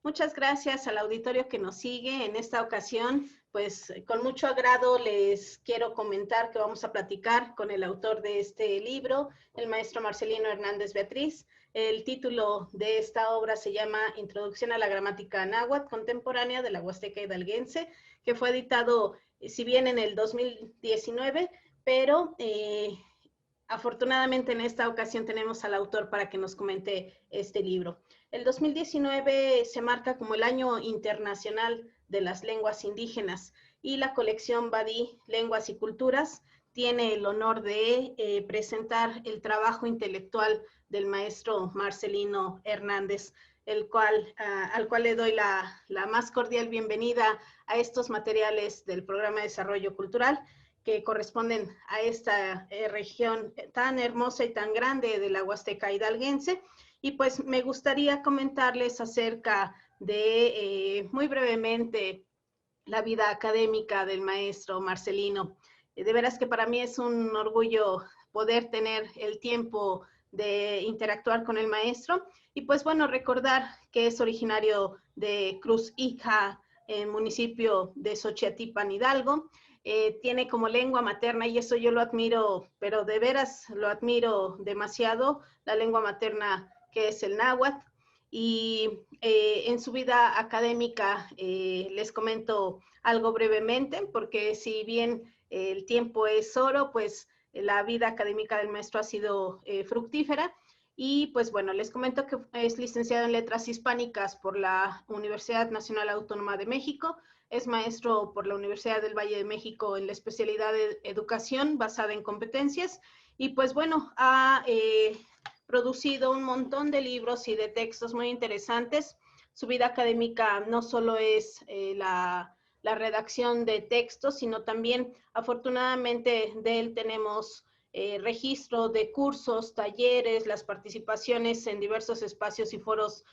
Muchas gracias al auditorio que nos sigue. En esta ocasión, pues con mucho agrado les quiero comentar que vamos a platicar con el autor de este libro, el maestro Marcelino Hernández Beatriz. El título de esta obra se llama Introducción a la Gramática Náhuatl Contemporánea de la Huasteca Hidalguense, que fue editado, si bien en el 2019, pero afortunadamente en esta ocasión tenemos al autor para que nos comente este libro. El 2019 se marca como el Año Internacional de las Lenguas Indígenas y la colección Badí, Lenguas y Culturas tiene el honor de presentar el trabajo intelectual del maestro Marcelino Hernández, al cual le doy la más cordial bienvenida a estos materiales del Programa de Desarrollo Cultural que corresponden a esta región tan hermosa y tan grande de la Huasteca Hidalguense. Y pues me gustaría comentarles acerca de, muy brevemente, la vida académica del maestro Marcelino. De veras que para mí es un orgullo poder tener el tiempo de interactuar con el maestro. Y pues bueno, recordar que es originario de Cruz Hija, en municipio de Xochiatípan, Hidalgo. Tiene como lengua materna, y eso yo lo admiro, pero de veras lo admiro demasiado, la lengua materna que es el náhuatl. Y en su vida académica les comento algo brevemente, porque si bien el tiempo es oro, pues la vida académica del maestro ha sido fructífera. Y pues bueno, les comento que es licenciado en Letras Hispánicas por la Universidad Nacional Autónoma de México, es maestro por la Universidad del Valle de México en la especialidad de Educación basada en competencias, y pues bueno, ha producido un montón de libros y de textos muy interesantes. Su vida académica no solo es la redacción de textos, sino también, afortunadamente, de él tenemos registro de cursos, talleres, las participaciones en diversos espacios y foros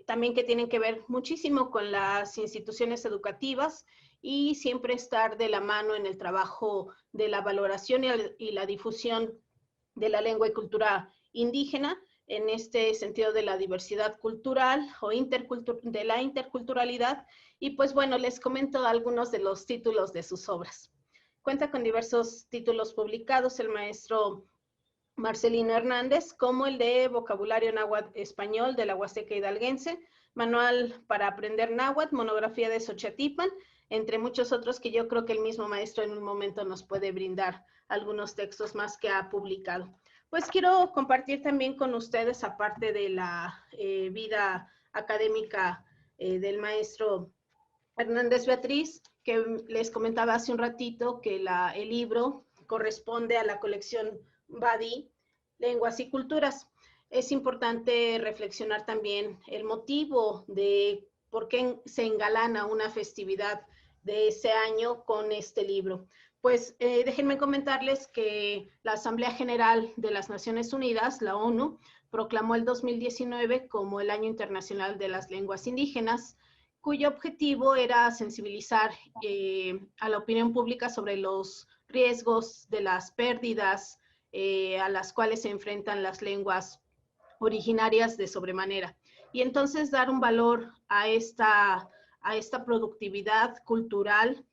también que tienen que ver muchísimo con las instituciones educativas, y siempre estar de la mano en el trabajo de la valoración y la difusión de la lengua y cultura indígena, en este sentido de la diversidad cultural o de la interculturalidad. Y pues bueno, les comento algunos de los títulos de sus obras. Cuenta con diversos títulos publicados el maestro Marcelino Hernández, como el de Vocabulario Náhuatl Español de la Huasteca Hidalguense, Manual para Aprender Náhuatl, Monografía de Xochiatípan, entre muchos otros que yo creo que el mismo maestro en un momento nos puede brindar algunos textos más que ha publicado. Pues quiero compartir también con ustedes, aparte de la vida académica del maestro Hernández Beatriz, que les comentaba hace un ratito que el libro corresponde a la colección Badí, Lenguas y Culturas. Es importante reflexionar también el motivo de por qué se engalana una festividad de ese año con este libro. Pues déjenme comentarles que la Asamblea General de las Naciones Unidas, la ONU, proclamó el 2019 como el Año Internacional de las Lenguas Indígenas, cuyo objetivo era sensibilizar a la opinión pública sobre los riesgos de las pérdidas a las cuales se enfrentan las lenguas originarias de sobremanera. Y entonces dar un valor a esta productividad cultural,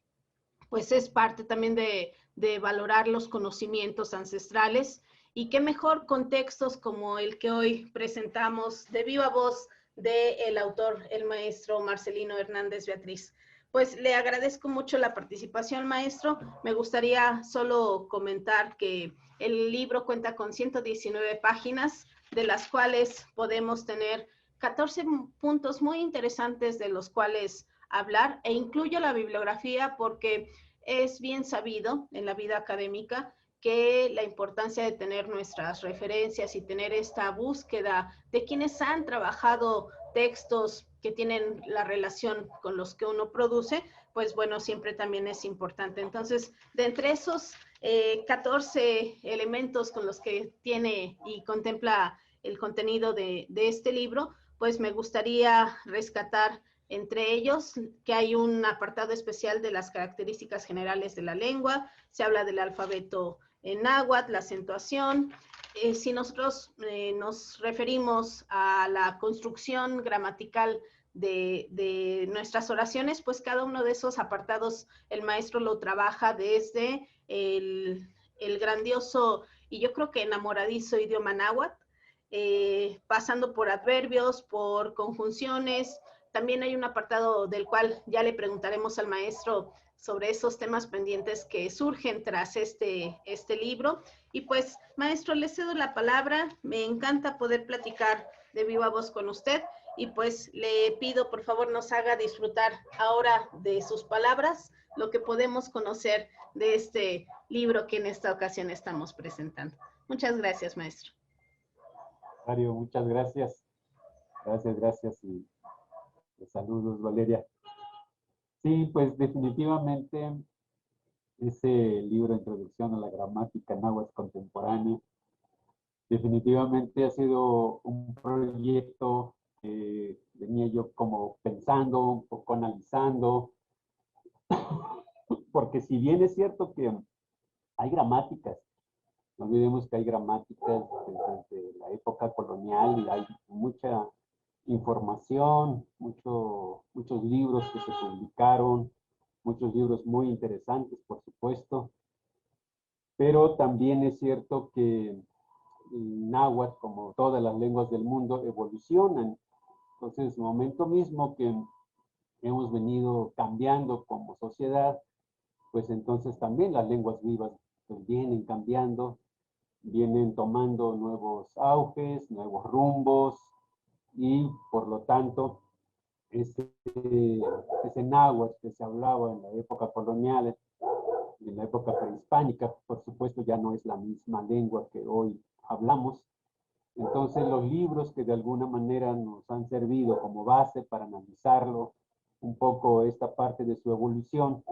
pues es parte también de valorar los conocimientos ancestrales, y qué mejor contextos como el que hoy presentamos de viva voz del autor, el maestro Marcelino Hernández Beatriz. Pues le agradezco mucho la participación, maestro. Me gustaría solo comentar que el libro cuenta con 119 páginas, de las cuales podemos tener 14 puntos muy interesantes de los cuales hablar, e incluyo la bibliografía porque es bien sabido en la vida académica que la importancia de tener nuestras referencias y tener esta búsqueda de quienes han trabajado textos que tienen la relación con los que uno produce, pues bueno, siempre también es importante. Entonces, de entre esos 14 elementos con los que tiene y contempla el contenido de este libro, pues me gustaría rescatar entre ellos que hay un apartado especial de las características generales de la lengua, se habla del alfabeto en náhuatl, la acentuación. Si nosotros nos referimos a la construcción gramatical de nuestras oraciones, pues cada uno de esos apartados el maestro lo trabaja desde el grandioso y yo creo que enamoradizo idioma náhuatl, pasando por adverbios, por conjunciones. También hay un apartado del cual ya le preguntaremos al maestro sobre esos temas pendientes que surgen tras este libro. Y pues, maestro, le cedo la palabra. Me encanta poder platicar de viva voz con usted y pues le pido, por favor, nos haga disfrutar ahora de sus palabras lo que podemos conocer de este libro que en esta ocasión estamos presentando. Muchas gracias, maestro. Mario, muchas gracias. Gracias y saludos, Valeria. Sí, pues definitivamente ese libro Introducción a la Gramática Náhuatl Contemporánea definitivamente ha sido un proyecto que venía yo como pensando, un poco analizando, porque si bien es cierto que hay gramáticas, no olvidemos que hay gramáticas desde la época colonial y hay mucha información, muchos libros que se publicaron, muchos libros muy interesantes, por supuesto, pero también es cierto que el náhuatl, como todas las lenguas del mundo, evolucionan. Entonces, en el momento mismo que hemos venido cambiando como sociedad, pues entonces también las lenguas vivas pues, vienen cambiando, vienen tomando nuevos auges, nuevos rumbos, y por lo tanto, ese náhuatl que se hablaba en la época colonial, en la época prehispánica, por supuesto ya no es la misma lengua que hoy hablamos. Entonces los libros que de alguna manera nos han servido como base para analizarlo, un poco esta parte de su evolución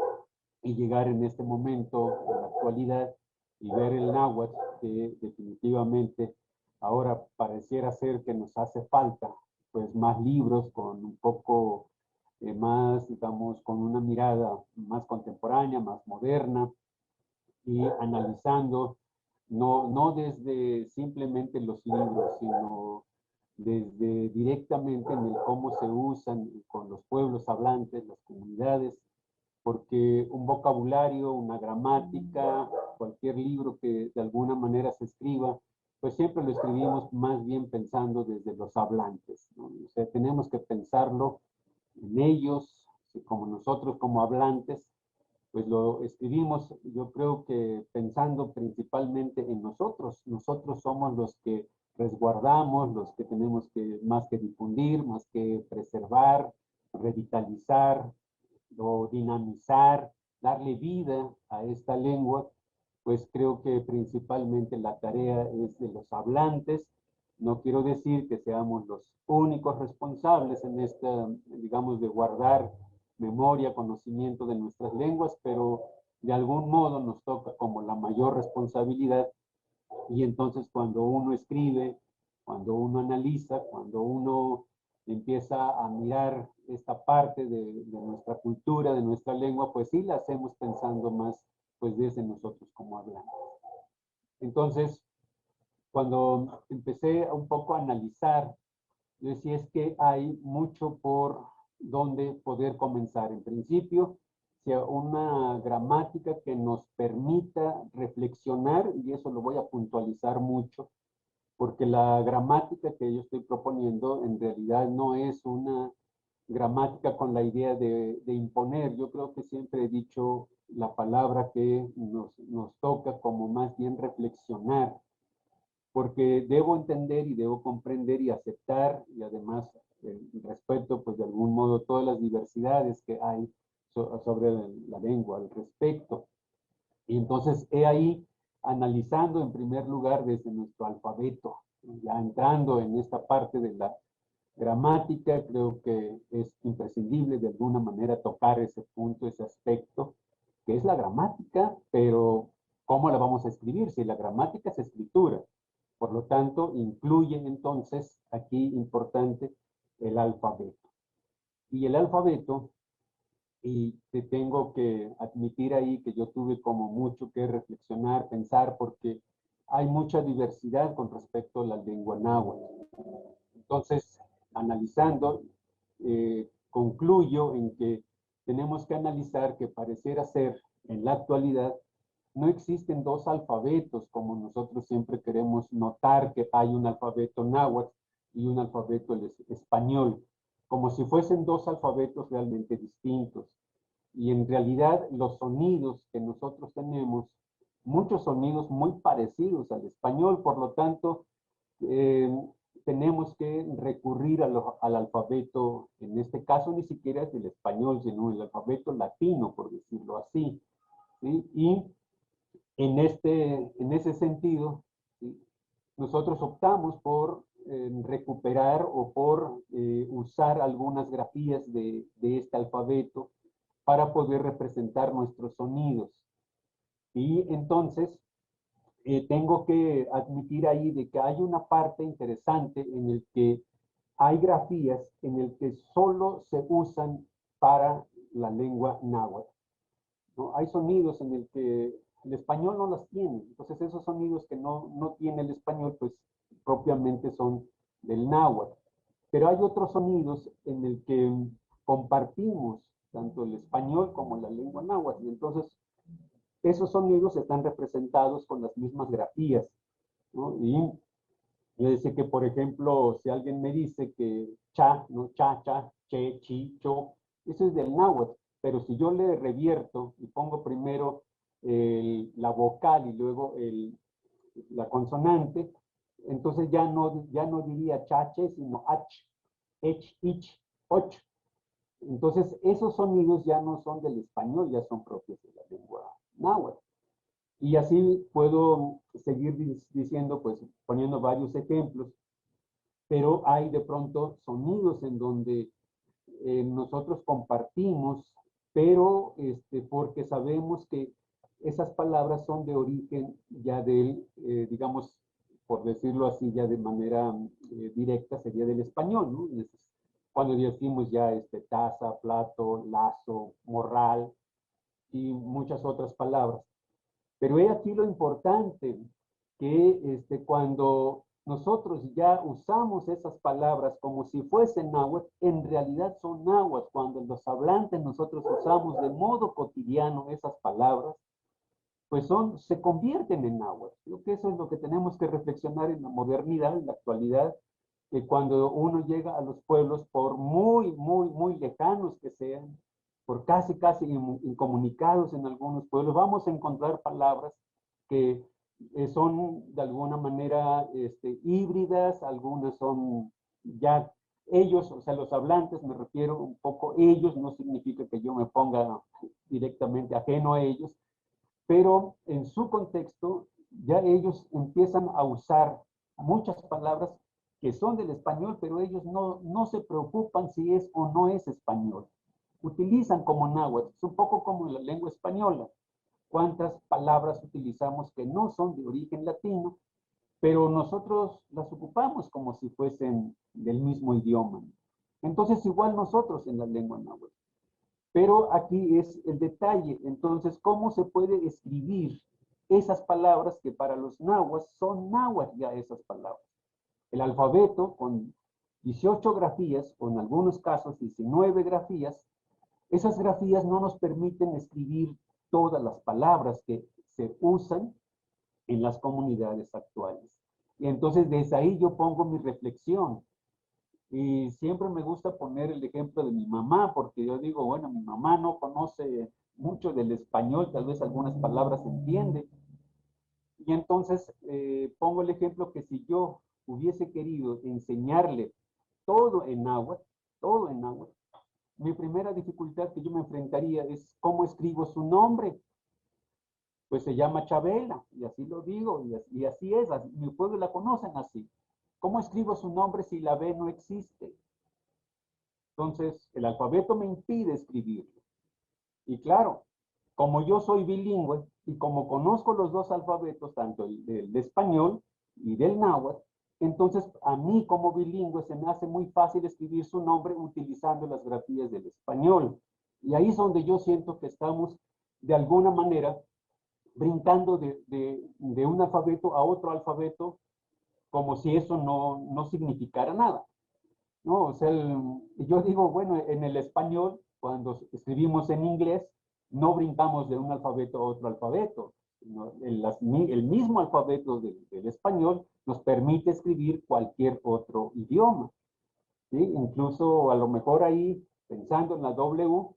y llegar en este momento, en la actualidad, y ver el náhuatl que definitivamente ahora pareciera ser que nos hace falta pues más libros con un poco más, digamos, con una mirada más contemporánea, más moderna y analizando no desde simplemente los libros, sino desde directamente en el cómo se usan con los pueblos hablantes, las comunidades, porque un vocabulario, una gramática, cualquier libro que de alguna manera se escriba, pues siempre lo escribimos más bien pensando desde los hablantes, ¿no? O sea, tenemos que pensarlo en ellos, como nosotros como hablantes, pues lo escribimos, yo creo que pensando principalmente en nosotros. Nosotros somos los que resguardamos, los que tenemos que más que difundir, más que preservar, revitalizar o dinamizar, darle vida a esta lengua, pues creo que principalmente la tarea es de los hablantes. No quiero decir que seamos los únicos responsables en esta, digamos, de guardar memoria, conocimiento de nuestras lenguas, pero de algún modo nos toca como la mayor responsabilidad. Y entonces cuando uno escribe, cuando uno analiza, cuando uno empieza a mirar esta parte de nuestra cultura, de nuestra lengua, pues sí la hacemos pensando más pues desde nosotros como hablamos. Entonces, cuando empecé un poco a analizar, yo decía es que hay mucho por donde poder comenzar. En principio, sea una gramática que nos permita reflexionar, y eso lo voy a puntualizar mucho, porque la gramática que yo estoy proponiendo en realidad no es una gramática con la idea de imponer. Yo creo que siempre he dicho la palabra que nos toca como más bien reflexionar porque debo entender y debo comprender y aceptar, y además respeto, pues de algún modo, todas las diversidades que hay sobre la lengua al respecto. Y entonces he ahí analizando en primer lugar desde nuestro alfabeto, ya entrando en esta parte de la gramática, creo que es imprescindible de alguna manera tocar ese punto, ese aspecto, que es la gramática, pero ¿cómo la vamos a escribir? Si la gramática es escritura, por lo tanto, incluye entonces aquí importante el alfabeto. Y el alfabeto, y te tengo que admitir ahí que yo tuve como mucho que reflexionar, pensar, porque hay mucha diversidad con respecto a la lengua náhuatl. Entonces, analizando, concluyo en que tenemos que analizar que pareciera ser en la actualidad no existen dos alfabetos como nosotros siempre queremos notar que hay un alfabeto náhuatl y un alfabeto español, como si fuesen dos alfabetos realmente distintos. Y en realidad los sonidos que nosotros tenemos, muchos sonidos muy parecidos al español, por lo tanto, eh, tenemos que recurrir al alfabeto, en este caso ni siquiera es el español, sino el alfabeto latino, por decirlo así. ¿Sí? Y en ese sentido, ¿sí? Nosotros optamos por recuperar o por usar algunas grafías de este alfabeto para poder representar nuestros sonidos. Y entonces, tengo que admitir ahí de que hay una parte interesante en el que hay grafías en el que solo se usan para la lengua náhuatl, ¿no? Hay sonidos en el que el español no las tiene. Entonces esos sonidos que no tiene el español, pues propiamente son del náhuatl. Pero hay otros sonidos en el que compartimos tanto el español como la lengua náhuatl. Y entonces esos sonidos están representados con las mismas grafías, ¿no? Y yo decía que, por ejemplo, si alguien me dice que cha, ¿no? Cha, cha, che, chi, cho, eso es del náhuatl, pero si yo le revierto y pongo primero la vocal y luego la consonante, entonces ya no diría cha, che, sino ach, ech, ich, och. Entonces, esos sonidos ya no son del español, ya son propios de la lengua náhuatl. Y así puedo seguir diciendo, pues poniendo varios ejemplos, pero hay de pronto sonidos en donde nosotros compartimos, pero porque sabemos que esas palabras son de origen ya del, digamos, por decirlo así, ya de manera directa, sería del español, ¿no? Cuando decimos ya taza, plato, lazo, morral y muchas otras palabras. Pero he aquí lo importante, que cuando nosotros ya usamos esas palabras como si fuesen náhuatl, en realidad son náhuatl. Cuando los hablantes nosotros usamos de modo cotidiano esas palabras, pues se convierten en náhuatl. Creo que eso es lo que tenemos que reflexionar en la modernidad, en la actualidad, que cuando uno llega a los pueblos, por muy lejanos que sean, por casi incomunicados en algunos pueblos, vamos a encontrar palabras que son de alguna manera híbridas, algunas son ya ellos, o sea, los hablantes, me refiero un poco ellos, no significa que yo me ponga directamente ajeno a ellos, pero en su contexto ya ellos empiezan a usar muchas palabras que son del español, pero ellos no se preocupan si es o no es español. Utilizan como náhuatl, es un poco como en la lengua española. ¿Cuántas palabras utilizamos que no son de origen latino, pero nosotros las ocupamos como si fuesen del mismo idioma? Entonces, igual nosotros en la lengua náhuatl. Pero aquí es el detalle. Entonces, ¿cómo se puede escribir esas palabras que para los nahuas son náhuatl ya esas palabras? El alfabeto con 18 grafías, o en algunos casos 19 grafías, esas grafías no nos permiten escribir todas las palabras que se usan en las comunidades actuales. Y entonces desde ahí yo pongo mi reflexión. Y siempre me gusta poner el ejemplo de mi mamá, porque yo digo, bueno, mi mamá no conoce mucho del español, tal vez algunas palabras entiende. Y entonces pongo el ejemplo que si yo hubiese querido enseñarle todo en náhuatl, mi primera dificultad que yo me enfrentaría es cómo escribo su nombre. Pues se llama Chabela, y así lo digo, y así es, mi pueblo la conocen así. ¿Cómo escribo su nombre si la B no existe? Entonces, el alfabeto me impide escribirlo. Y claro, como yo soy bilingüe y como conozco los dos alfabetos, tanto el del español y del náhuatl, entonces a mí como bilingüe se me hace muy fácil escribir su nombre utilizando las grafías del español. Y ahí es donde yo siento que estamos de alguna manera brincando de un alfabeto a otro alfabeto como si eso no significara nada. ¿No? O sea, yo digo, bueno, en el español, cuando escribimos en inglés, no brincamos de un alfabeto a otro alfabeto. ¿No? El mismo alfabeto del español nos permite escribir cualquier otro idioma. ¿Sí? Incluso a lo mejor ahí, pensando en la W,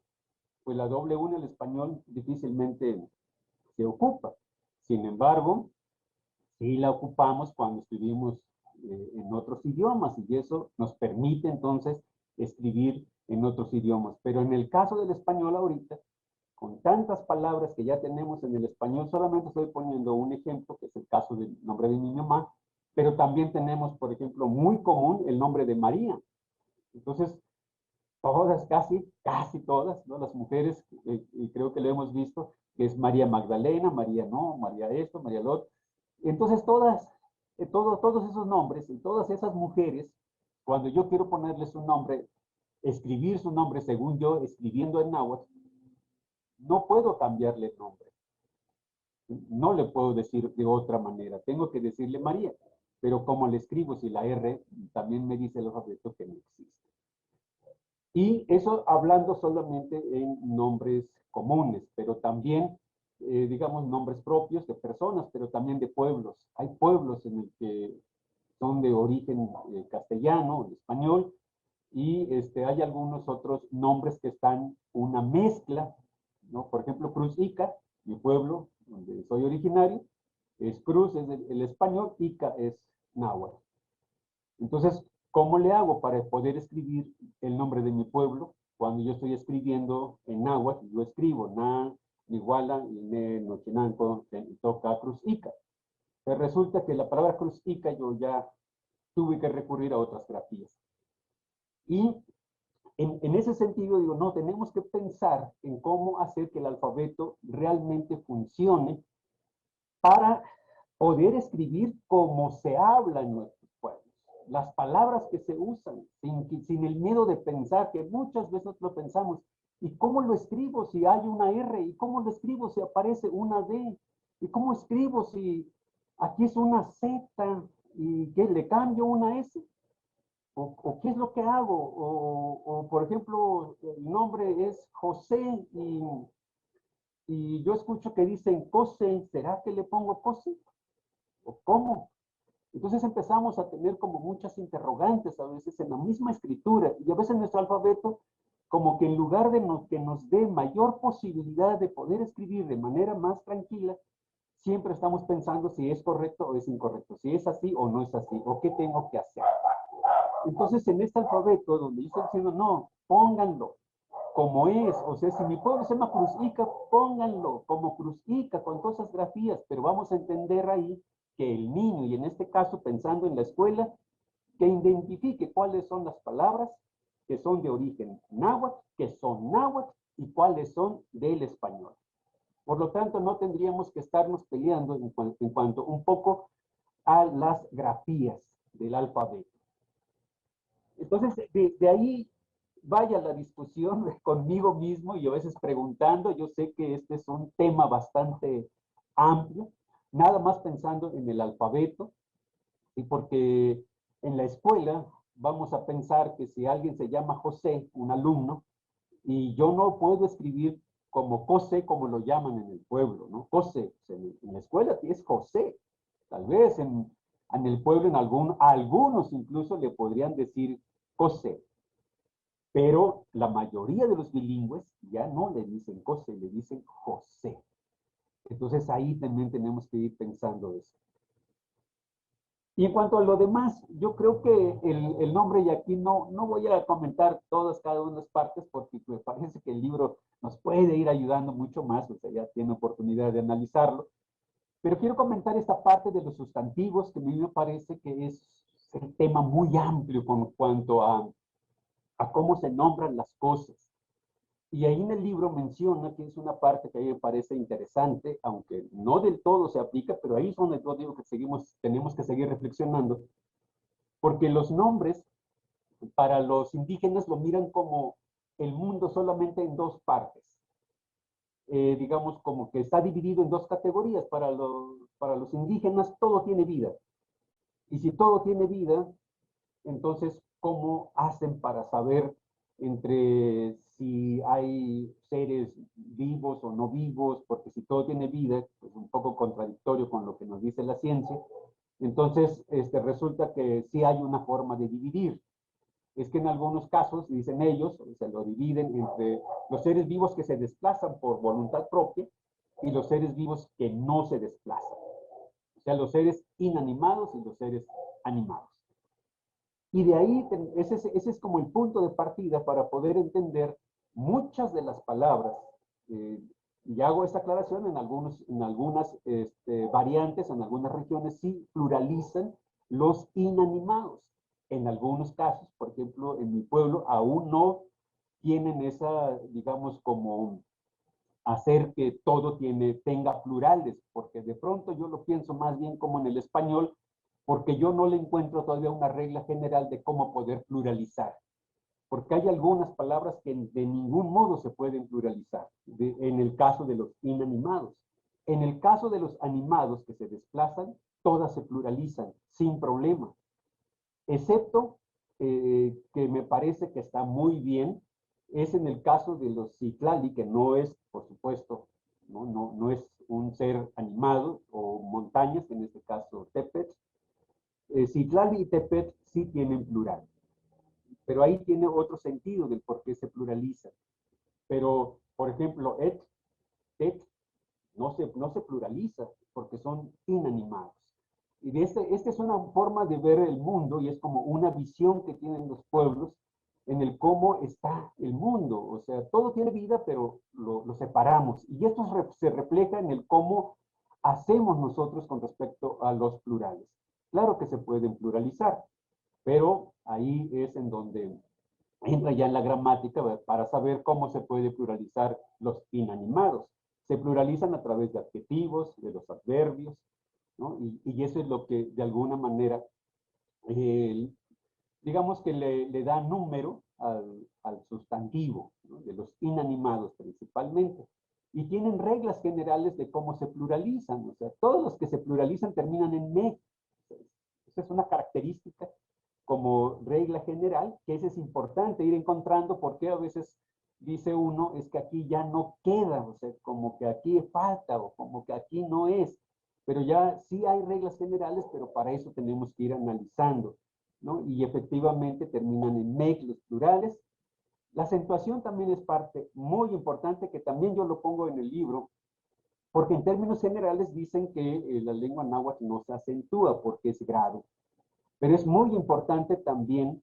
pues la W en el español difícilmente se ocupa. Sin embargo, sí la ocupamos cuando escribimos en otros idiomas y eso nos permite entonces escribir en otros idiomas. Pero en el caso del español ahorita, con tantas palabras que ya tenemos en el español, solamente estoy poniendo un ejemplo, que es el caso del nombre de mi mamá, pero también tenemos, por ejemplo, muy común el nombre de María. Entonces, todas, casi todas, ¿no? Las mujeres, y creo que lo hemos visto, que es María Magdalena, María no, María esto, María lo otro. Entonces todos esos nombres y todas esas mujeres, cuando yo quiero ponerles un nombre, escribir su nombre según yo, escribiendo en náhuatl, no puedo cambiarle el nombre. No le puedo decir de otra manera. Tengo que decirle María. Pero como le escribo, si la R también me dice el alfabeto que no existe. Y eso hablando solamente en nombres comunes, pero también, digamos, nombres propios de personas, pero también de pueblos. Hay pueblos en el que son de origen castellano, de español, y hay algunos otros nombres que están una mezcla, ¿no? Por ejemplo, Cruz Ica, mi pueblo, donde soy originario, es Cruz, es el español, Ica es náhuatl. Entonces, ¿cómo le hago para poder escribir el nombre de mi pueblo cuando yo estoy escribiendo en náhuatl? Yo escribo Na, Iguala, Ine, Nochinanco, Toca, Cruz Ica. Pero resulta que la palabra Cruz Ica yo ya tuve que recurrir a otras grafías. Y en ese sentido digo, no, tenemos que pensar en cómo hacer que el alfabeto realmente funcione para poder escribir como se habla en nuestros pueblos. Las palabras que se usan, sin el miedo de pensar, que muchas veces lo pensamos, ¿y cómo lo escribo si hay una R? ¿Y cómo lo escribo si aparece una D? ¿Y cómo escribo si aquí es una Z y que le cambio una S? ¿O qué es lo que hago? O, por ejemplo, el nombre es José y yo escucho que dicen Cose, ¿será que le pongo Cose? ¿O cómo? Entonces empezamos a tener como muchas interrogantes a veces en la misma escritura y a veces nuestro alfabeto como que en lugar de que nos dé mayor posibilidad de poder escribir de manera más tranquila, siempre estamos pensando si es correcto o es incorrecto, si es así o no es así, o qué tengo que hacer. Entonces en este alfabeto donde yo estoy diciendo, no, pónganlo como es, o sea, si mi pueblo se llama Cruz Ica, pónganlo como Cruz Ica, con todas esas grafías, pero vamos a entender ahí que el niño, y en este caso pensando en la escuela, que identifique cuáles son las palabras que son de origen náhuatl, que son náhuatl, y cuáles son del español. Por lo tanto, no tendríamos que estarnos peleando en cuanto un poco a las grafías del alfabeto. Entonces, de ahí vaya la discusión conmigo mismo y a veces preguntando. Yo sé que este es un tema bastante amplio, nada más pensando en el alfabeto, y porque en la escuela vamos a pensar que si alguien se llama José, un alumno, y yo no puedo escribir como José, como lo llaman en el pueblo, ¿no? José, en la escuela es José. Tal vez en el pueblo, algunos incluso le podrían decir José. Pero la mayoría de los bilingües ya no le dicen José, le dicen José. Entonces ahí también tenemos que ir pensando eso. Y en cuanto a lo demás, yo creo que el nombre, y aquí no voy a comentar todas, cada una de las partes, porque me parece que el libro nos puede ir ayudando mucho más, o sea, ya tiene oportunidad de analizarlo. Pero quiero comentar esta parte de los sustantivos, que a mí me parece que es el tema muy amplio con cuanto a cómo se nombran las cosas. Y ahí en el libro menciona que es una parte que a mí me parece interesante, aunque no del todo se aplica, pero ahí es donde yo digo que tenemos que seguir reflexionando, porque los nombres para los indígenas lo miran como el mundo solamente en dos partes. Digamos como que está dividido en dos categorías. Para los indígenas todo tiene vida. Y si todo tiene vida, entonces, ¿cómo hacen para saber entre si hay seres vivos o no vivos? Porque si todo tiene vida, es un poco contradictorio con lo que nos dice la ciencia. Entonces, resulta que sí hay una forma de dividir. Es que en algunos casos, dicen ellos, se lo dividen entre los seres vivos que se desplazan por voluntad propia y los seres vivos que no se desplazan. O sea, los seres inanimados y los seres animados. Y de ahí, ese es como el punto de partida para poder entender muchas de las palabras. Y hago esta aclaración en algunas variantes, en algunas regiones sí pluralizan los inanimados. En algunos casos, por ejemplo, en mi pueblo aún no tienen esa, digamos, como hacer que todo tenga plurales, porque de pronto yo lo pienso más bien como en el español, porque yo no le encuentro todavía una regla general de cómo poder pluralizar, porque hay algunas palabras que de ningún modo se pueden pluralizar, en el caso de los inanimados. En el caso de los animados que se desplazan, todas se pluralizan sin problema, excepto que me parece que está muy bien, es en el caso de los Citlali, que no es, por supuesto, no es un ser animado, o montañas, en este caso Tepet. Citlali y Tepet sí tienen plural, pero ahí tiene otro sentido del por qué se pluraliza. Pero, por ejemplo, tet, no se pluraliza porque son inanimados. Y esta es una forma de ver el mundo y es como una visión que tienen los pueblos en el cómo está el mundo. O sea, todo tiene vida, pero lo separamos. Y esto se refleja en el cómo hacemos nosotros con respecto a los plurales. Claro que se pueden pluralizar, pero ahí es en donde entra ya en la gramática para saber cómo se puede pluralizar los inanimados. Se pluralizan a través de adjetivos, de los adverbios, ¿no? Y eso es lo que de alguna manera, digamos que le da número al sustantivo, ¿no? De los inanimados principalmente. Y tienen reglas generales de cómo se pluralizan. O sea, todos los que se pluralizan terminan en me. Esa es una característica como regla general, que eso es importante ir encontrando, porque a veces dice uno, es que aquí ya no queda, o sea, como que aquí falta, o como que aquí no es, pero ya sí hay reglas generales, pero para eso tenemos que ir analizando, ¿no? Y efectivamente terminan en MEC los plurales. La acentuación también es parte muy importante, que también yo lo pongo en el libro, porque en términos generales dicen que la lengua náhuatl no se acentúa porque es grave. Pero es muy importante también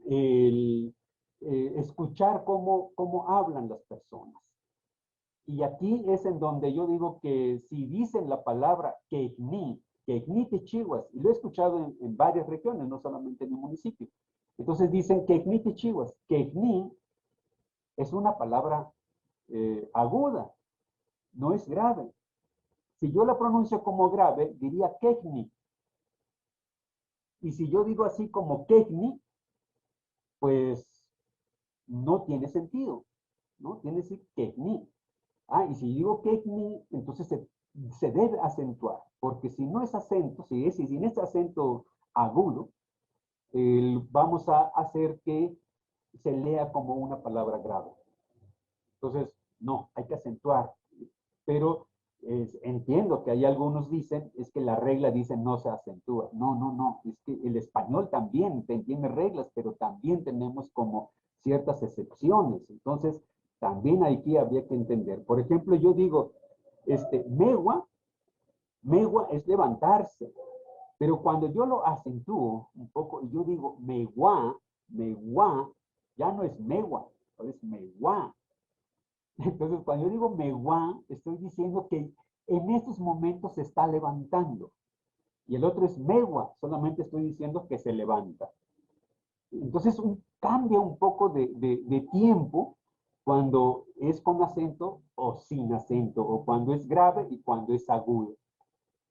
el escuchar cómo hablan las personas. Y aquí es en donde yo digo que si dicen la palabra quechni techihuas, y lo he escuchado en varias regiones, no solamente en mi municipio. Entonces dicen quechni techihuas. Quechni es una palabra aguda, no es grave. Si yo la pronuncio como grave, diría quechni. Y si yo digo así como quechni, pues no tiene sentido, ¿no? Tiene que decir quechni. Y si digo quechni, entonces se debe acentuar, porque si no es acento, si sin ese acento agudo, vamos a hacer que se lea como una palabra grave. Entonces, no, hay que acentuar. Pero entiendo que hay algunos dicen, es que la regla dice no se acentúa. No, es que el español también tiene reglas, pero también tenemos como ciertas excepciones. Entonces, también aquí habría que entender. Por ejemplo, yo digo, Megua, megua es levantarse. Pero cuando yo lo acentúo un poco y yo digo megua, ya no es megua, es megua. Entonces, cuando yo digo megua, estoy diciendo que en estos momentos se está levantando. Y el otro es megua, solamente estoy diciendo que se levanta. Entonces, cambia un poco de tiempo cuando es con acento o sin acento, o cuando es grave y cuando es agudo.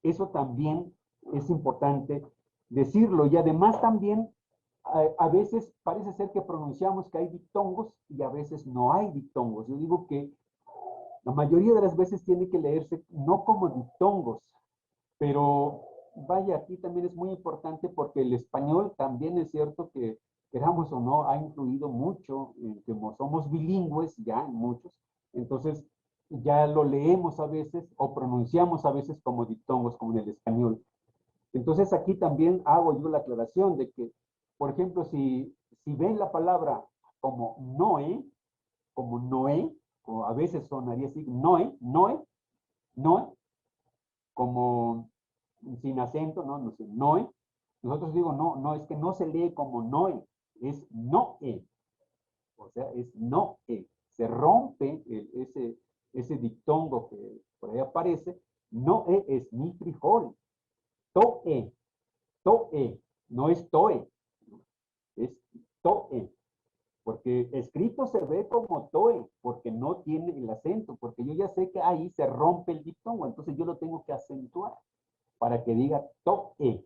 Eso también es importante decirlo. Y además también a veces parece ser que pronunciamos que hay diptongos y a veces no hay diptongos. Yo digo que la mayoría de las veces tiene que leerse no como diptongos, pero vaya, aquí también es muy importante porque el español también es cierto que, queramos o no, ha influido mucho, como somos bilingües ya en muchos, entonces ya lo leemos a veces o pronunciamos a veces como diptongos, como en el español. Entonces aquí también hago yo la aclaración de que, por ejemplo, si ven la palabra como Noé, o a veces sonaría así, Noé, como sin acento, ¿no? No sé, Noé. Nosotros digo, no, es que no se lee como Noé, es Noé. O sea, es Noé. Se rompe ese diptongo que por ahí aparece. Noé es mi frijol. Toe, toe, no es toe, es toe. Porque escrito se ve como toe, porque no tiene el acento, porque yo ya sé que ahí se rompe el diptongo, entonces yo lo tengo que acentuar para que diga toe,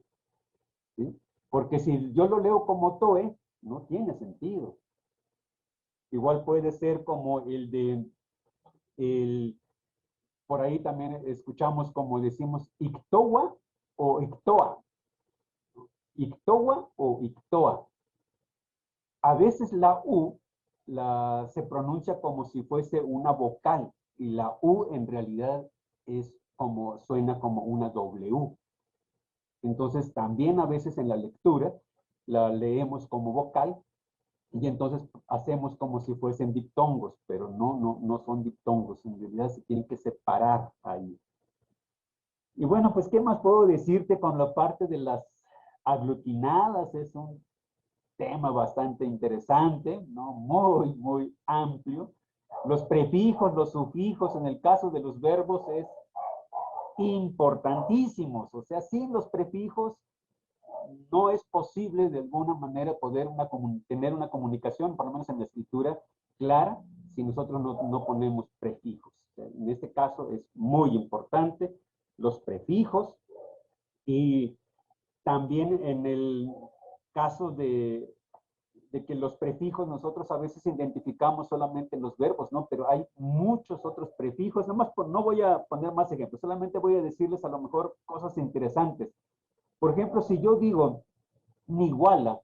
¿sí? Porque si yo lo leo como toe, no tiene sentido. Igual puede ser como por ahí también escuchamos como decimos ictoa o ictoa, ictoa o ictoa. A veces la U se pronuncia como si fuese una vocal y la U en realidad suena como una W. Entonces también a veces en la lectura la leemos como vocal y entonces hacemos como si fuesen diptongos, pero no son diptongos, en realidad se tienen que separar ahí. Y bueno, pues, ¿qué más puedo decirte con la parte de las aglutinadas? Es un tema bastante interesante, ¿no? Muy, muy amplio. Los prefijos, los sufijos, en el caso de los verbos es importantísimos. O sea, sin los prefijos no es posible de alguna manera poder tener una comunicación, por lo menos en la escritura, clara, si nosotros no ponemos prefijos. En este caso es muy importante los prefijos y también en el caso de que los prefijos nosotros a veces identificamos solamente los verbos, ¿no? Pero hay muchos otros prefijos, no voy a poner más ejemplos, solamente voy a decirles a lo mejor cosas interesantes. Por ejemplo, si yo digo Niguala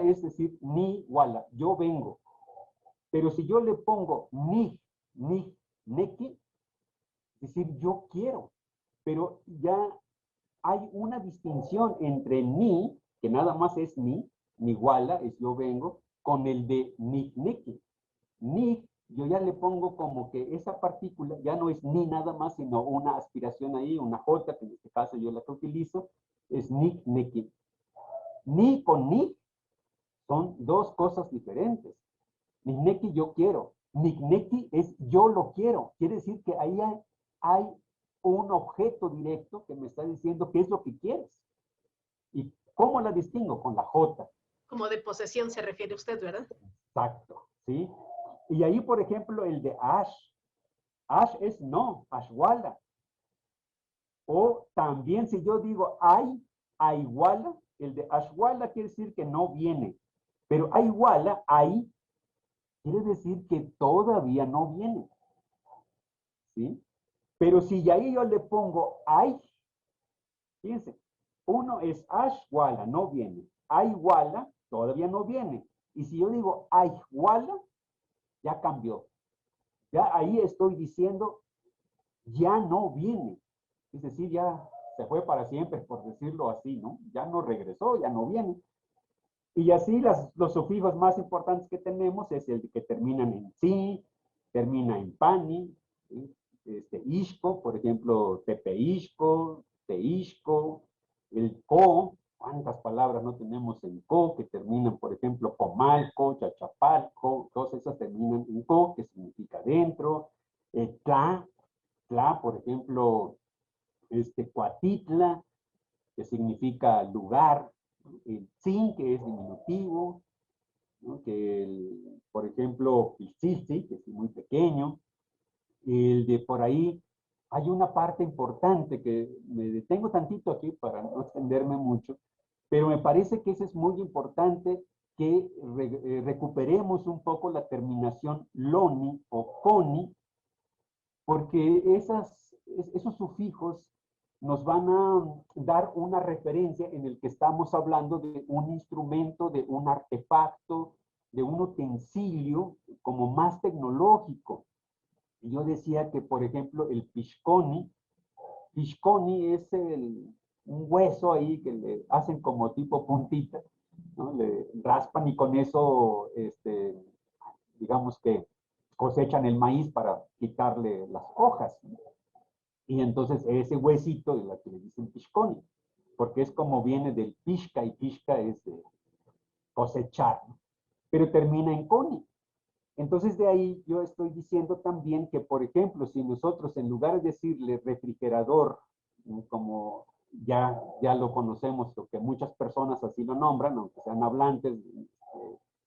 es decir, Niguala, yo vengo. Pero si yo le pongo neki, es decir, yo quiero. Pero ya hay una distinción entre ni, que nada más es Niguala, es yo vengo, con el de neki. Ni, yo ya le pongo como que esa partícula ya no es ni nada más, sino una aspiración ahí, una J, que en este caso yo la que utilizo, es neki. Ni con ni son dos cosas diferentes. Nigneki yo quiero. Nigneki es yo lo quiero. Quiere decir que ahí hay un objeto directo que me está diciendo qué es lo que quieres. ¿Y cómo la distingo? Con la J. Como de posesión se refiere usted, ¿verdad? Exacto, ¿sí? Y ahí, por ejemplo, el de Ash. Ash es no, Ashwala. O también si yo digo Aiwala, el de Ashwala quiere decir que no viene. Pero Aiwala, ahí, quiere decir que todavía no viene. ¿Sí? Pero si ahí yo le pongo ay, fíjense, uno es Ashwala, no viene. Aiwala, todavía no viene. Y si yo digo Aiwala, ya cambió. Ya ahí estoy diciendo, ya no viene. Es decir, ya se fue para siempre, por decirlo así, ¿no? Ya no regresó, ya no viene. Y así los sufijos más importantes que tenemos es el que terminan en sí, termina en pani, ¿sí? Ixco, por ejemplo, Tepeixco, Teixco, el co, ¿cuántas palabras no tenemos en co que terminan, por ejemplo, Comalco, Chachapalco, todas esas terminan en co, que significa dentro, tla, por ejemplo, Coatitla, que significa lugar, el tzin, que es diminutivo, ¿no? Por ejemplo, Pichichi, que es muy pequeño, el de por ahí, hay una parte importante que me detengo tantito aquí para no extenderme mucho, pero me parece que eso es muy importante que recuperemos un poco la terminación loni o coni, porque esos sufijos nos van a dar una referencia en el que estamos hablando de un instrumento, de un artefacto, de un utensilio como más tecnológico. Y yo decía que, por ejemplo, el pisconi es un hueso ahí que le hacen como tipo puntita, ¿no? Le raspan y con eso, digamos que cosechan el maíz para quitarle las hojas, ¿no? Y entonces ese huesito es la que le dicen pisconi, porque es como viene del pishka, y pishka es de cosechar, ¿no? Pero termina en coni. Entonces de ahí yo estoy diciendo también que, por ejemplo, si nosotros en lugar de decirle refrigerador, como ya lo conocemos, o que muchas personas así lo nombran, aunque sean hablantes,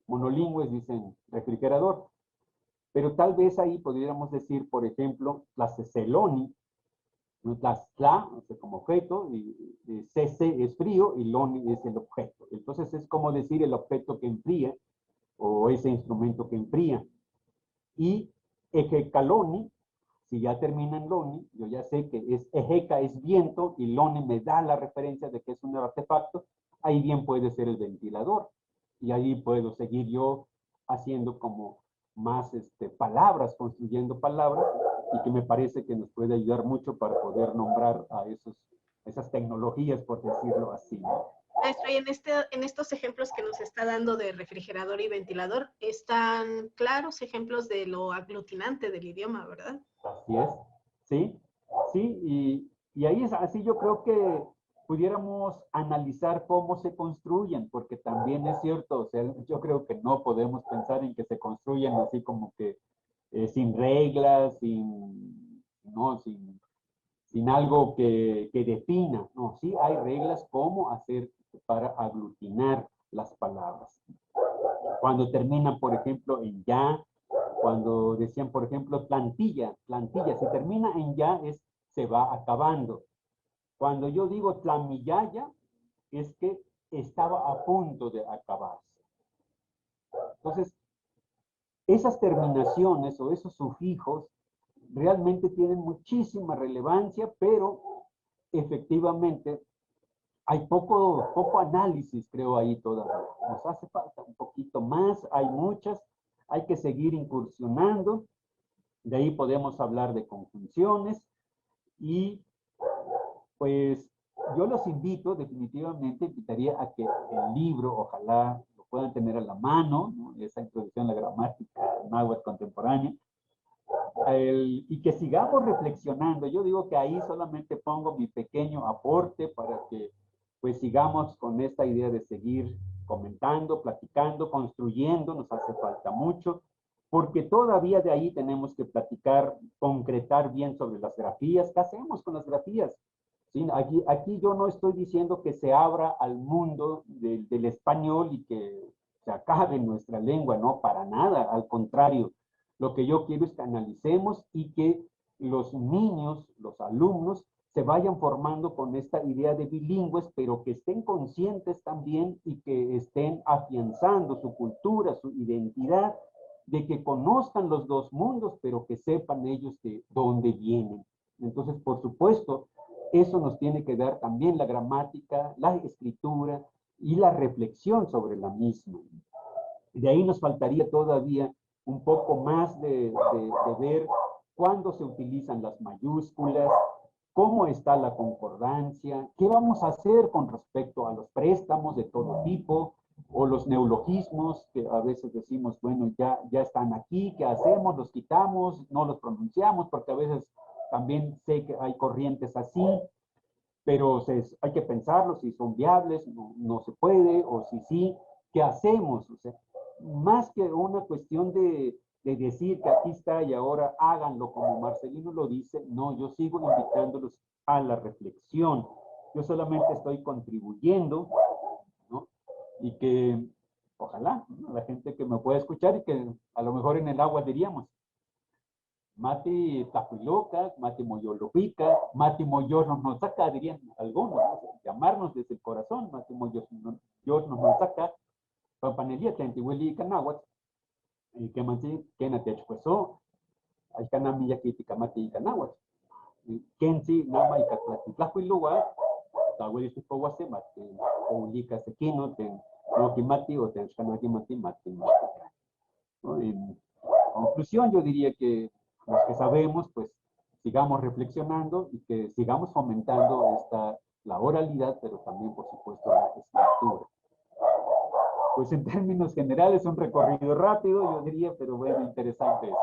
monolingües, dicen refrigerador, pero tal vez ahí podríamos decir, por ejemplo, la ceceloni, tla, o sea, como objeto, y cc es frío, y loni es el objeto. Entonces es como decir el objeto que enfría, o ese instrumento que enfría. Y ejecaloni, si ya termina en loni, yo ya sé que es ejeca es viento, y loni me da la referencia de que es un artefacto, ahí bien puede ser el ventilador. Y ahí puedo seguir yo haciendo como más palabras, construyendo palabras, y que me parece que nos puede ayudar mucho para poder nombrar a esas tecnologías, por decirlo así, ¿no? Maestro, y en estos ejemplos que nos está dando de refrigerador y ventilador, están claros ejemplos de lo aglutinante del idioma, ¿verdad? Así es, sí, sí, y ahí es así, yo creo que pudiéramos analizar cómo se construyen, porque también es cierto, o sea, yo creo que no podemos pensar en que se construyen así como que sin reglas, no, sin algo que defina, no, sí hay reglas cómo hacer para aglutinar las palabras. Cuando terminan, por ejemplo, en ya, cuando decían, por ejemplo, plantilla, si termina en ya, se va acabando. Cuando yo digo tlamillaya, es que estaba a punto de acabarse. Entonces, esas terminaciones o esos sufijos realmente tienen muchísima relevancia, pero efectivamente hay poco análisis, creo, ahí todavía. Nos hace falta un poquito más, hay muchas, hay que seguir incursionando. De ahí podemos hablar de conjunciones y pues yo los invito, definitivamente, invitaría a que el libro, ojalá lo puedan tener a la mano, ¿no? Esa introducción a la gramática náhuatl contemporánea, y que sigamos reflexionando. Yo digo que ahí solamente pongo mi pequeño aporte para que pues sigamos con esta idea de seguir comentando, platicando, construyendo, nos hace falta mucho, porque todavía de ahí tenemos que platicar, concretar bien sobre las grafías. ¿Qué hacemos con las grafías? ¿Sí? Aquí yo no estoy diciendo que se abra al mundo del español y que se acabe nuestra lengua, no, para nada, al contrario. Lo que yo quiero es que analicemos y que los niños, los alumnos, se vayan formando con esta idea de bilingües, pero que estén conscientes también y que estén afianzando su cultura, su identidad, de que conozcan los dos mundos, pero que sepan ellos de dónde vienen. Entonces, por supuesto, eso nos tiene que dar también la gramática, la escritura y la reflexión sobre la misma. De ahí nos faltaría todavía un poco más de ver cuándo se utilizan las mayúsculas, cómo está la concordancia, qué vamos a hacer con respecto a los préstamos de todo tipo, o los neologismos, que a veces decimos, bueno, ya están aquí, ¿qué hacemos? ¿Los quitamos? ¿No los pronunciamos? Porque a veces también sé que hay corrientes así, pero hay que pensarlo, si son viables, no se puede, o si sí, ¿qué hacemos? O sea, más que una cuestión de decir que aquí está y ahora háganlo como Marcelino lo dice, no, yo sigo invitándolos a la reflexión. Yo solamente estoy contribuyendo, ¿no? Y que ojalá, ¿no?, la gente que me pueda escuchar y que a lo mejor en el agua diríamos, Mati Tapiloca, Mati Moyolopica, Mati Moyor nos saca, dirían algunos, ¿no? Llamarnos desde el corazón, Mati Moyor nos saca, Pampanelia, Tentihueli, Canahuat, y que Mati, Kenatech, pues, hay Canamilla Kitika, Mati, Canahuat, Kensi, Nama, y Catlatitlahuiluga, Tahueli, Tipowase, Mati, Oulica, Sequino, Noki Mati, o Tenshkanaki Mati, Mati, en conclusión, yo diría que los que sabemos, pues sigamos reflexionando y que sigamos fomentando la oralidad, pero también, por supuesto, la escritura. Pues en términos generales, un recorrido rápido, yo diría, pero bueno, interesante esto.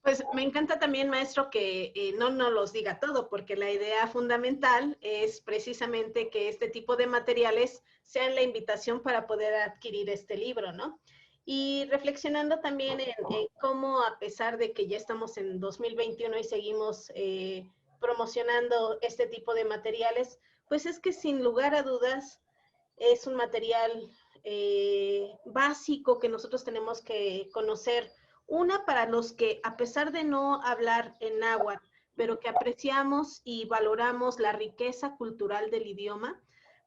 Pues me encanta también, maestro, que no nos los diga todo, porque la idea fundamental es precisamente que este tipo de materiales sean la invitación para poder adquirir este libro, ¿no? Y reflexionando también en cómo, a pesar de que ya estamos en 2021 y seguimos promocionando este tipo de materiales, pues es que sin lugar a dudas es un material básico que nosotros tenemos que conocer. Una, para los que, a pesar de no hablar en náhuatl, pero que apreciamos y valoramos la riqueza cultural del idioma,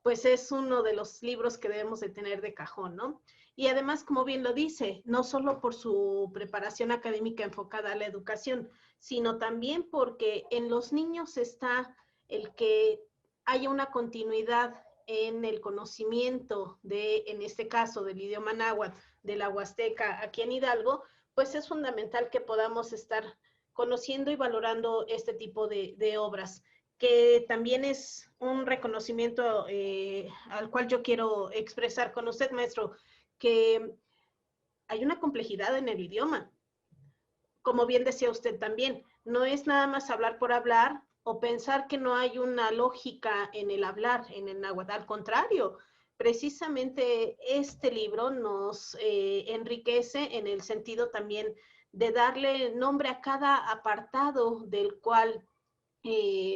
pues es uno de los libros que debemos de tener de cajón, ¿no? Y además, como bien lo dice, no solo por su preparación académica enfocada a la educación, sino también porque en los niños está el que haya una continuidad en el conocimiento de, en este caso, del idioma náhuatl, de la Huasteca aquí en Hidalgo, pues es fundamental que podamos estar conociendo y valorando este tipo de obras, que también es un reconocimiento al cual yo quiero expresar con usted, maestro, que hay una complejidad en el idioma. Como bien decía usted también, no es nada más hablar por hablar o pensar que no hay una lógica en el hablar, en el náhuatl. Al contrario, precisamente este libro nos enriquece en el sentido también de darle nombre a cada apartado del cual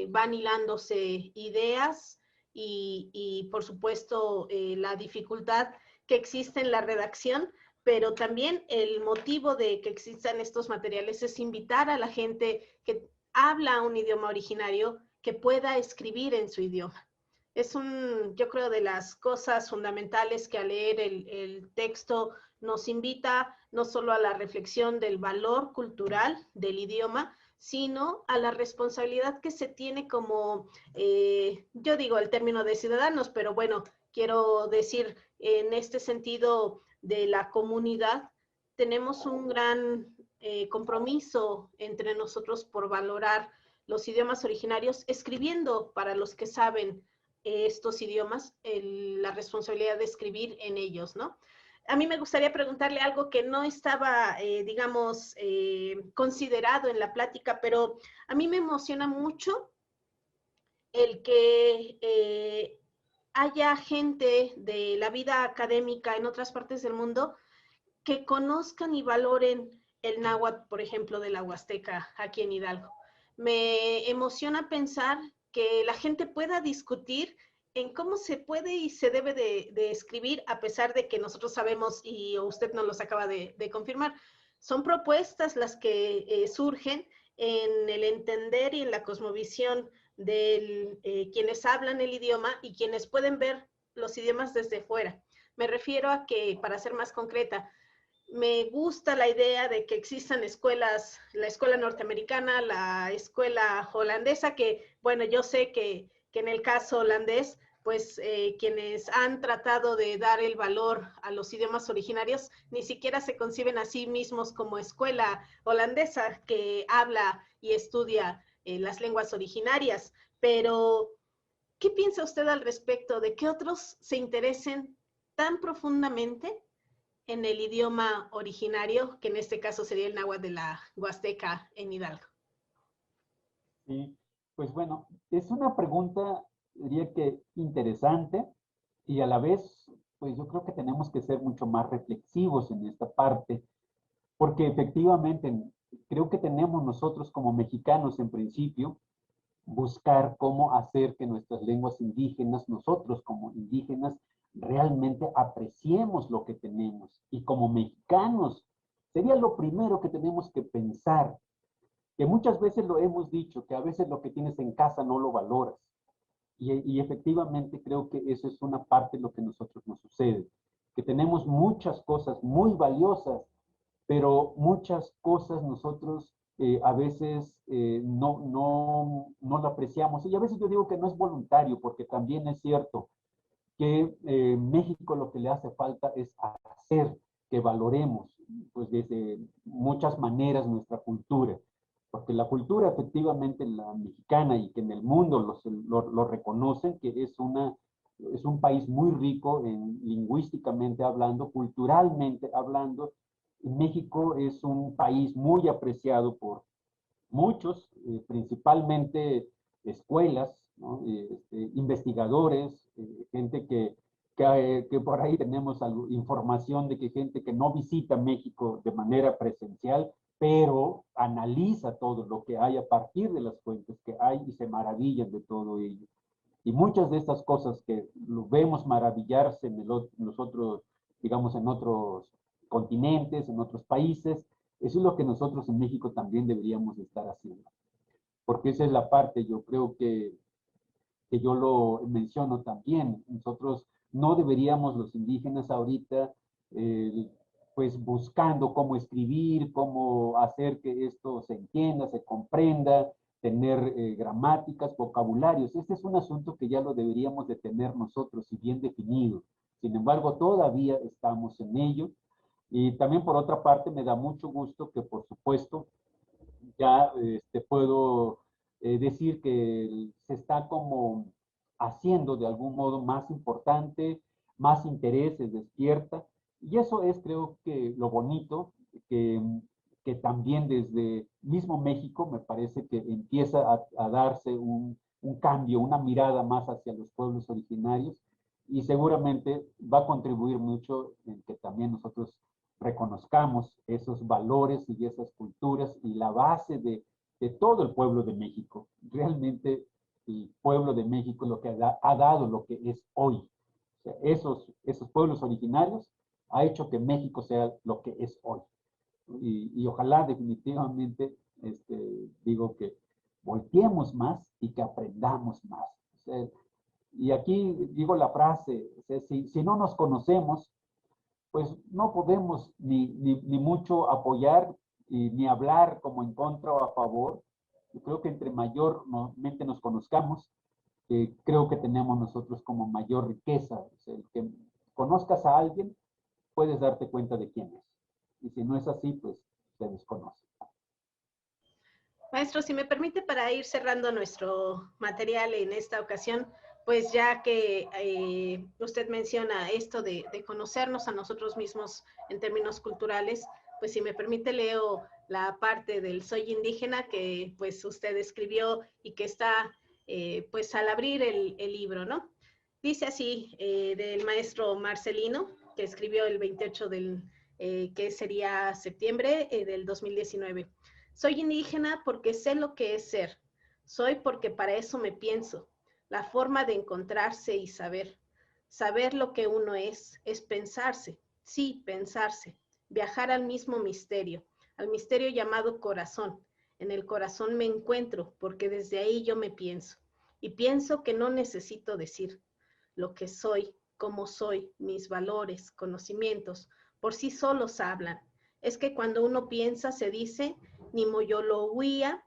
van hilándose ideas y por supuesto, la dificultad que existe en la redacción, pero también el motivo de que existan estos materiales es invitar a la gente que habla un idioma originario que pueda escribir en su idioma. Es yo creo, de las cosas fundamentales que al leer el texto nos invita no solo a la reflexión del valor cultural del idioma, sino a la responsabilidad que se tiene como, yo digo el término de ciudadanos, pero bueno, quiero decir en este sentido de la comunidad, tenemos un gran compromiso entre nosotros por valorar los idiomas originarios, escribiendo para los que saben estos idiomas, la responsabilidad de escribir en ellos, ¿no? A mí me gustaría preguntarle algo que no estaba, digamos, considerado en la plática, pero a mí me emociona mucho el que haya gente de la vida académica en otras partes del mundo que conozcan y valoren el náhuatl, por ejemplo, de la Huasteca aquí en Hidalgo. Me emociona pensar que la gente pueda discutir en cómo se puede y se debe de escribir, a pesar de que nosotros sabemos, y usted nos los acaba de confirmar, son propuestas las que surgen en el entender y en la cosmovisión de quienes hablan el idioma y quienes pueden ver los idiomas desde fuera. Me refiero a que, para ser más concreta, me gusta la idea de que existan escuelas, la escuela norteamericana, la escuela holandesa, que, bueno, yo sé que en el caso holandés, pues quienes han tratado de dar el valor a los idiomas originarios ni siquiera se conciben a sí mismos como escuela holandesa que habla y estudia las lenguas originarias. Pero, ¿qué piensa usted al respecto de que otros se interesen tan profundamente en el idioma originario, que en este caso sería el náhuatl de la Huasteca en Hidalgo? Sí, pues bueno, es una pregunta, diría que interesante y a la vez, pues yo creo que tenemos que ser mucho más reflexivos en esta parte, porque efectivamente creo que tenemos nosotros como mexicanos en principio buscar cómo hacer que nuestras lenguas indígenas, nosotros como indígenas, realmente apreciemos lo que tenemos. Y como mexicanos, sería lo primero que tenemos que pensar, que muchas veces lo hemos dicho, que a veces lo que tienes en casa no lo valoras. Y efectivamente creo que eso es una parte de lo que a nosotros nos sucede, que tenemos muchas cosas muy valiosas, pero muchas cosas nosotros a veces no lo apreciamos. Y a veces yo digo que no es voluntario, porque también es cierto que México lo que le hace falta es hacer que valoremos, pues desde muchas maneras nuestra cultura, porque la cultura efectivamente la mexicana y que en el mundo lo reconocen, que es un país muy rico en, lingüísticamente hablando, culturalmente hablando. México es un país muy apreciado por muchos, principalmente escuelas, ¿no? Investigadores, gente que por ahí tenemos información de que gente que no visita México de manera presencial, pero analiza todo lo que hay a partir de las fuentes que hay y se maravillan de todo ello. Y muchas de estas cosas que lo vemos maravillarse en los otros, digamos, en otros continentes, en otros países, eso es lo que nosotros en México también deberíamos estar haciendo. Porque esa es la parte, yo creo que yo lo menciono también. Nosotros no deberíamos, los indígenas ahorita, eh, pues buscando cómo escribir, cómo hacer que esto se entienda, se comprenda, tener gramáticas, vocabularios. Este es un asunto que ya lo deberíamos de tener nosotros y bien definido. Sin embargo, todavía estamos en ello. Y también por otra parte me da mucho gusto que por supuesto ya puedo decir que se está como haciendo de algún modo más importante, más interés se despierta, y eso es creo que lo bonito, que, que también desde mismo México me parece que empieza a darse un cambio, una mirada más hacia los pueblos originarios, y seguramente va a contribuir mucho en que también nosotros reconozcamos esos valores y esas culturas y la base de todo el pueblo de México. Realmente el pueblo de México lo que ha dado lo que es hoy. O sea, esos pueblos originarios ha hecho que México sea lo que es hoy. Y ojalá definitivamente, digo que volteemos más y que aprendamos más. O sea, y aquí digo la frase, o sea, si no nos conocemos, pues no podemos ni mucho apoyar ni hablar como en contra o a favor. Yo creo que entre mayormente nos conozcamos, creo que tenemos nosotros como mayor riqueza. O sea, el que conozcas a alguien, puedes darte cuenta de quién es. Y si no es así, pues se desconoce. Maestro, si me permite para ir cerrando nuestro material en esta ocasión, pues ya que usted menciona esto de conocernos a nosotros mismos en términos culturales, pues si me permite leo la parte del Soy Indígena que pues usted escribió y que está pues al abrir el libro, ¿no? Dice así, del maestro Marcelino, que escribió el 28 que sería septiembre del 2019. Soy indígena porque sé lo que es ser. Soy porque para eso me pienso. La forma de encontrarse y saber. Saber lo que uno es pensarse. Sí, pensarse. Viajar al mismo misterio, al misterio llamado corazón. En el corazón me encuentro porque desde ahí yo me pienso. Y pienso que no necesito decir lo que soy, cómo soy, mis valores, conocimientos, por sí solos hablan. Es que cuando uno piensa, se dice, ni Moyolohuía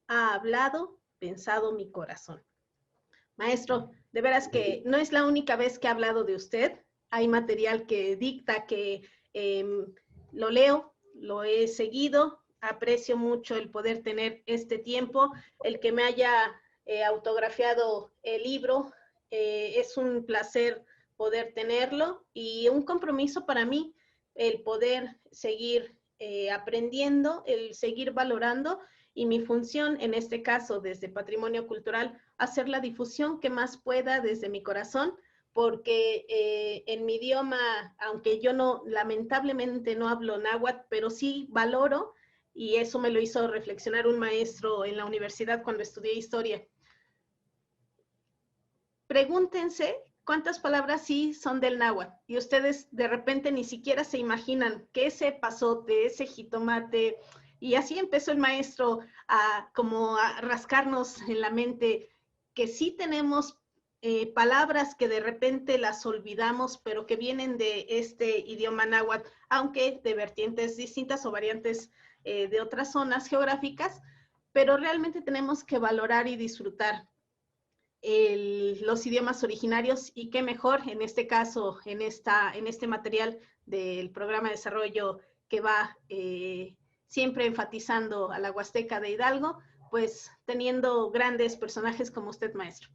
ha hablado, pensado mi corazón. Maestro, de veras que no es la única vez que he hablado de usted. Hay material que dicta que lo leo, lo he seguido, aprecio mucho el poder tener este tiempo, el que me haya autografiado el libro, es un placer poder tenerlo y un compromiso para mí el poder seguir aprendiendo, el seguir valorando y mi función, en este caso desde Patrimonio Cultural, hacer la difusión que más pueda desde mi corazón, porque en mi idioma, aunque yo no, lamentablemente no hablo náhuatl, pero sí valoro, y eso me lo hizo reflexionar un maestro en la universidad cuando estudié historia. Pregúntense cuántas palabras sí son del náhuatl, y ustedes de repente ni siquiera se imaginan que ese pasote, ese jitomate, y así empezó el maestro como a rascarnos en la mente que sí tenemos palabras que de repente las olvidamos, pero que vienen de este idioma náhuatl, aunque de vertientes distintas o variantes de otras zonas geográficas, pero realmente tenemos que valorar y disfrutar los idiomas originarios, y qué mejor en este caso, en este material del programa de desarrollo que va siempre enfatizando a la Huasteca de Hidalgo, pues teniendo grandes personajes como usted, maestro.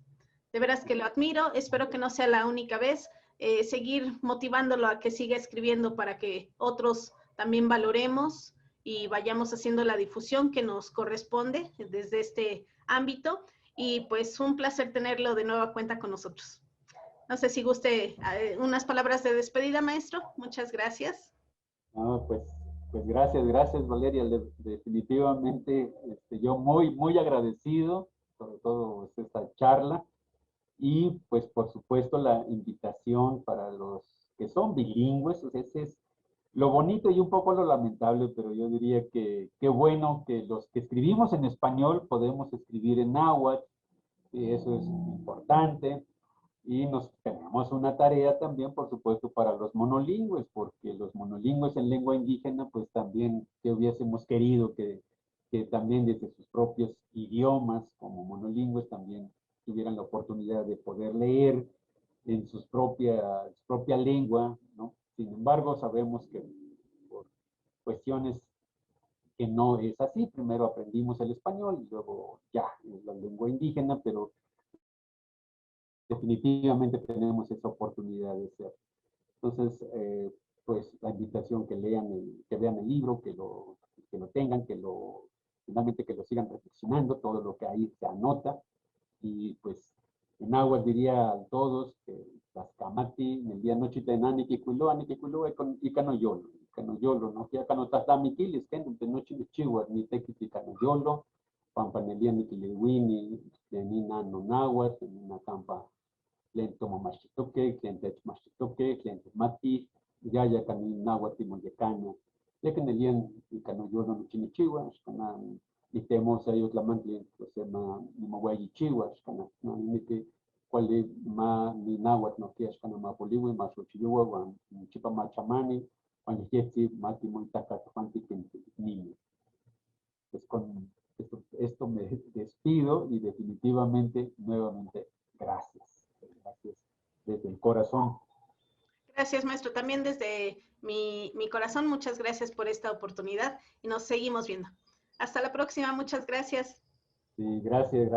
De veras que lo admiro, espero que no sea la única vez, seguir motivándolo a que siga escribiendo para que otros también valoremos y vayamos haciendo la difusión que nos corresponde desde este ámbito. Y pues un placer tenerlo de nueva cuenta con nosotros. No sé si guste unas palabras de despedida, maestro. Muchas gracias. No, pues gracias Valeria. Definitivamente yo muy agradecido, sobre todo esta charla, y pues por supuesto la invitación para los que son bilingües. O sea, ese es lo bonito y un poco lo lamentable, pero yo diría que qué bueno que los que escribimos en español podemos escribir en náhuatl, y eso es importante. Y tenemos una tarea también, por supuesto, para los monolingües, porque los monolingües en lengua indígena, pues también que hubiésemos querido que también desde sus propios idiomas, como monolingües, también tuvieran la oportunidad de poder leer en su propia lengua, ¿no? Sin embargo, sabemos que por cuestiones que no es así, primero aprendimos el español y luego ya es la lengua indígena, pero definitivamente tenemos esa oportunidad de ser. Entonces, pues la invitación que vean el libro, que lo tengan, finalmente que lo sigan reflexionando, todo lo que ahí se anota. Y pues en agua diría a todos que las camati, en el día noche tenani que culo, y canoyolo, no que acá no está mi quilis, que no noche de chihuahua, ni tequiti canoyolo, pampanelia ni quiliwini, de nina no nahuas, en una campa lento mamachitoque, cliente machitoque, cliente mati, ya canin náhuatl moyecana, ya que en el día y canoyolo no chinichihuas, canan y temos ellos la mantli, pues se ma ni maguayi chihuas, cana no ni que cual de ma ni náhuatl no que es cana ma poliwi ma sochihuwa wan chipa ma chamani wan yesti mati moitaca tuanti niño. Pues con esto me despido y definitivamente nuevamente gracias. Gracias desde el corazón. Gracias, maestro. También desde mi corazón, muchas gracias por esta oportunidad y nos seguimos viendo. Hasta la próxima, muchas gracias. Sí, gracias.